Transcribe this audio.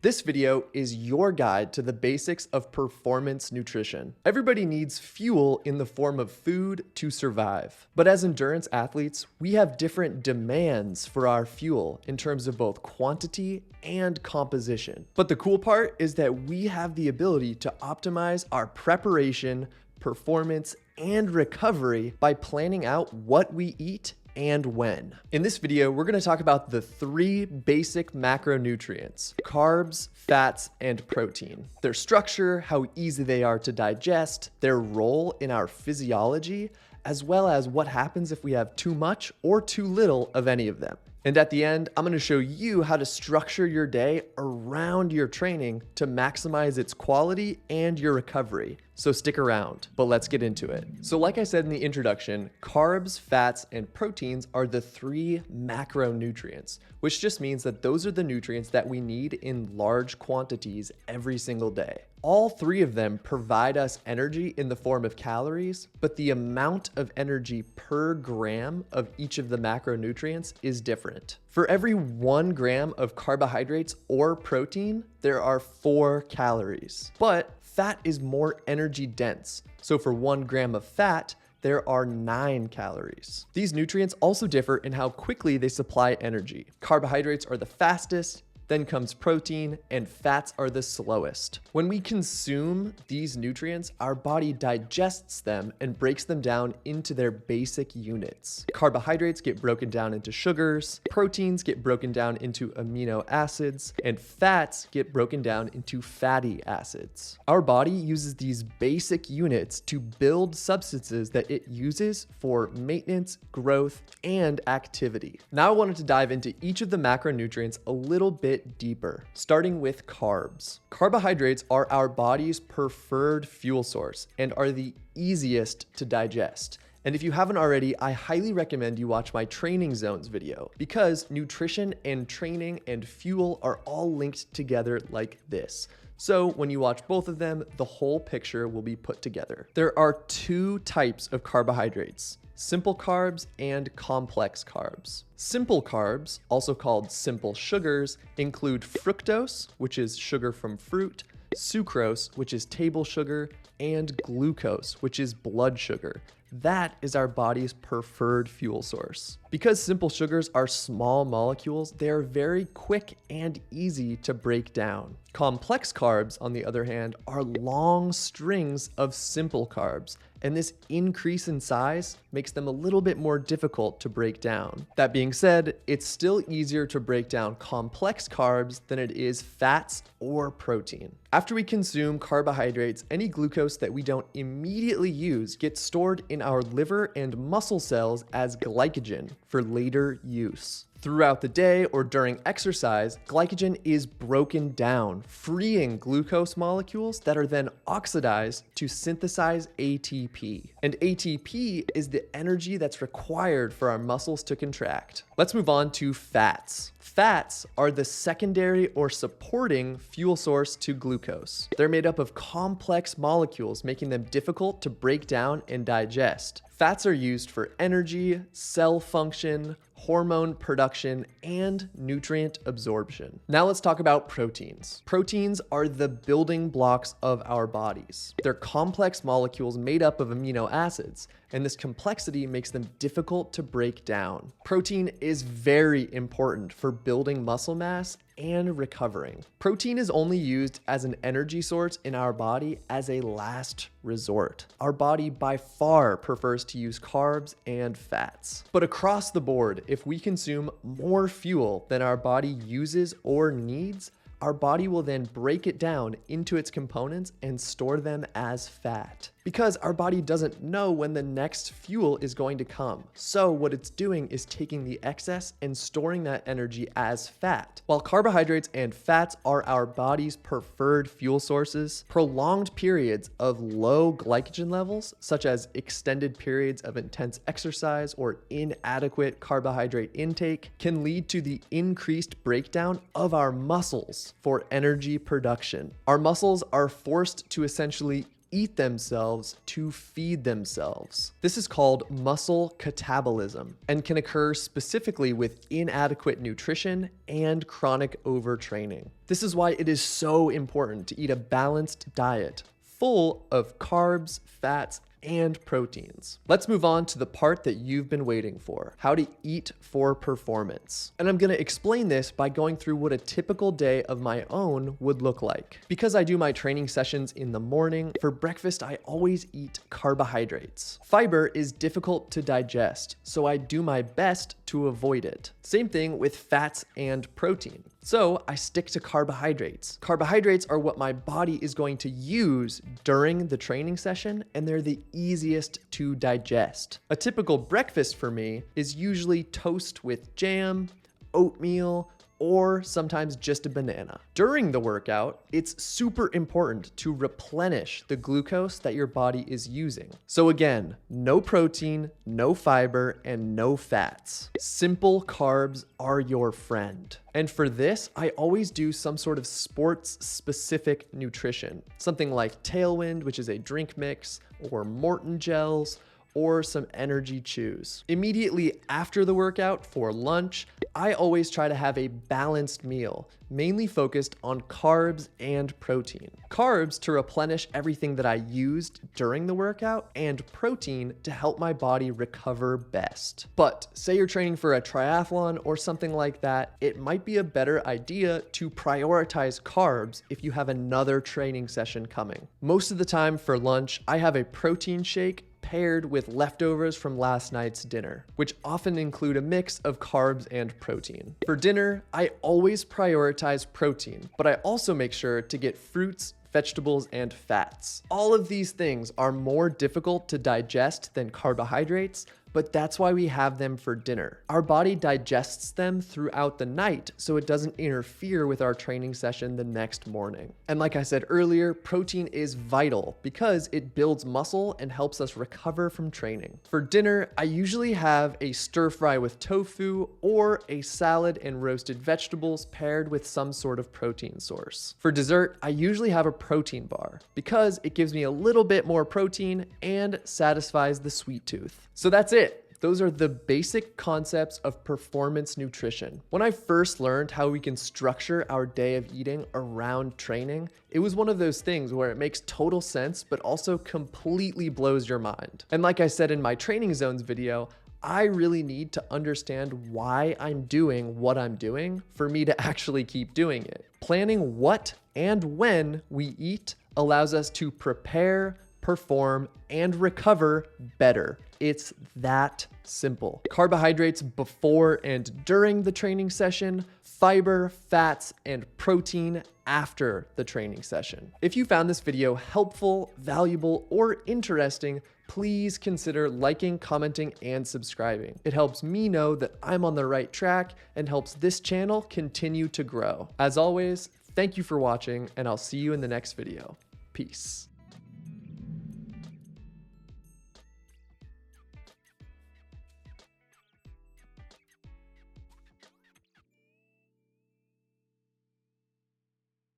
This video is your guide to the basics of performance nutrition. Everybody needs fuel in the form of food to survive. But as endurance athletes, we have different demands for our fuel in terms of both quantity and composition. But the cool part is that we have the ability to optimize our preparation, performance, and recovery by planning out what we eat and when. In this video, we're going to talk about the three basic macronutrients: carbs, fats, and protein. Their structure, how easy they are to digest, their role in our physiology, as well as what happens if we have too much or too little of any of them. And at the end, I'm going to show you how to structure your day around your training to maximize its quality and your recovery. So stick around, but let's get into it. So like I said in the introduction, carbs, fats, and proteins are the three macronutrients, which just means that those are the nutrients that we need in large quantities every single day. All three of them provide us energy in the form of calories, but the amount of energy per gram of each of the macronutrients is different. For every 1 gram of carbohydrates or protein, there are 4 calories. But fat is more energy dense. So for 1 gram of fat, there are 9 calories. These nutrients also differ in how quickly they supply energy. Carbohydrates are the fastest, then comes protein, and fats are the slowest. When we consume these nutrients, our body digests them and breaks them down into their basic units. Carbohydrates get broken down into sugars, proteins get broken down into amino acids, and fats get broken down into fatty acids. Our body uses these basic units to build substances that it uses for maintenance, growth, and activity. Now I wanted to dive into each of the macronutrients a little bit deeper, starting with carbs. Carbohydrates are our body's preferred fuel source and are the easiest to digest. And if you haven't already, I highly recommend you watch my training zones video, because nutrition and training and fuel are all linked together like this. So when you watch both of them, the whole picture will be put together. There are 2 types of carbohydrates: simple carbs and complex carbs. Simple carbs, also called simple sugars, include fructose, which is sugar from fruit, sucrose, which is table sugar, and glucose, which is blood sugar. That is our body's preferred fuel source. Because simple sugars are small molecules, they are very quick and easy to break down. Complex carbs, on the other hand, are long strings of simple carbs, and this increase in size makes them a little bit more difficult to break down. That being said, it's still easier to break down complex carbs than it is fats or protein. After we consume carbohydrates, any glucose that we don't immediately use gets stored in our liver and muscle cells as glycogen for later use. Throughout the day or during exercise, glycogen is broken down, freeing glucose molecules that are then oxidized to synthesize ATP. And ATP is the energy that's required for our muscles to contract. Let's move on to fats. Fats are the secondary or supporting fuel source to glucose. They're made up of complex molecules, making them difficult to break down and digest. Fats are used for energy, cell function, hormone production, and nutrient absorption. Now let's talk about proteins. Proteins are the building blocks of our bodies. They're complex molecules made up of amino acids, and this complexity makes them difficult to break down. Protein is very important for building muscle mass and recovering. Protein is only used as an energy source in our body as a last resort. Our body by far prefers to use carbs and fats. But across the board, if we consume more fuel than our body uses or needs, our body will then break it down into its components and store them as fat. Because our body doesn't know when the next fuel is going to come. So what it's doing is taking the excess and storing that energy as fat. While carbohydrates and fats are our body's preferred fuel sources, prolonged periods of low glycogen levels, such as extended periods of intense exercise or inadequate carbohydrate intake, can lead to the increased breakdown of our muscles for energy production. Our muscles are forced to essentially eat themselves to feed themselves. This is called muscle catabolism and can occur specifically with inadequate nutrition and chronic overtraining. This is why it is so important to eat a balanced diet full of carbs, fats, and proteins. Let's move on to the part that you've been waiting for, how to eat for performance. And I'm gonna explain this by going through what a typical day of my own would look like. Because I do my training sessions in the morning, for breakfast I always eat carbohydrates. Fiber is difficult to digest, so I do my best to avoid it. Same thing with fats and protein. So I stick to carbohydrates. Carbohydrates are what my body is going to use during the training session, and they're the easiest to digest. A typical breakfast for me is usually toast with jam, oatmeal, or sometimes just a banana. During the workout, it's super important to replenish the glucose that your body is using. So again, no protein, no fiber, and no fats. Simple carbs are your friend. And for this, I always do some sort of sports-specific nutrition. Something like Tailwind, which is a drink mix, or Morton gels, or some energy chews. Immediately after the workout for lunch, I always try to have a balanced meal, mainly focused on carbs and protein. Carbs to replenish everything that I used during the workout, and protein to help my body recover best. But say you're training for a triathlon or something like that, it might be a better idea to prioritize carbs if you have another training session coming. Most of the time for lunch, I have a protein shake paired with leftovers from last night's dinner, which often include a mix of carbs and protein. For dinner, I always prioritize protein, but I also make sure to get fruits, vegetables, and fats. All of these things are more difficult to digest than carbohydrates, but that's why we have them for dinner. Our body digests them throughout the night, so it doesn't interfere with our training session the next morning. And like I said earlier, protein is vital because it builds muscle and helps us recover from training. For dinner, I usually have a stir fry with tofu or a salad and roasted vegetables paired with some sort of protein source. For dessert, I usually have a protein bar because it gives me a little bit more protein and satisfies the sweet tooth. So that's it. Those are the basic concepts of performance nutrition. When I first learned how we can structure our day of eating around training, it was one of those things where it makes total sense, but also completely blows your mind. And like I said in my training zones video, I really need to understand why I'm doing what I'm doing for me to actually keep doing it. Planning what and when we eat allows us to prepare, perform, and recover better. It's that simple. Carbohydrates before and during the training session, fiber, fats, and protein after the training session. If you found this video helpful, valuable, or interesting, please consider liking, commenting, and subscribing. It helps me know that I'm on the right track and helps this channel continue to grow. As always, thank you for watching, and I'll see you in the next video. Peace.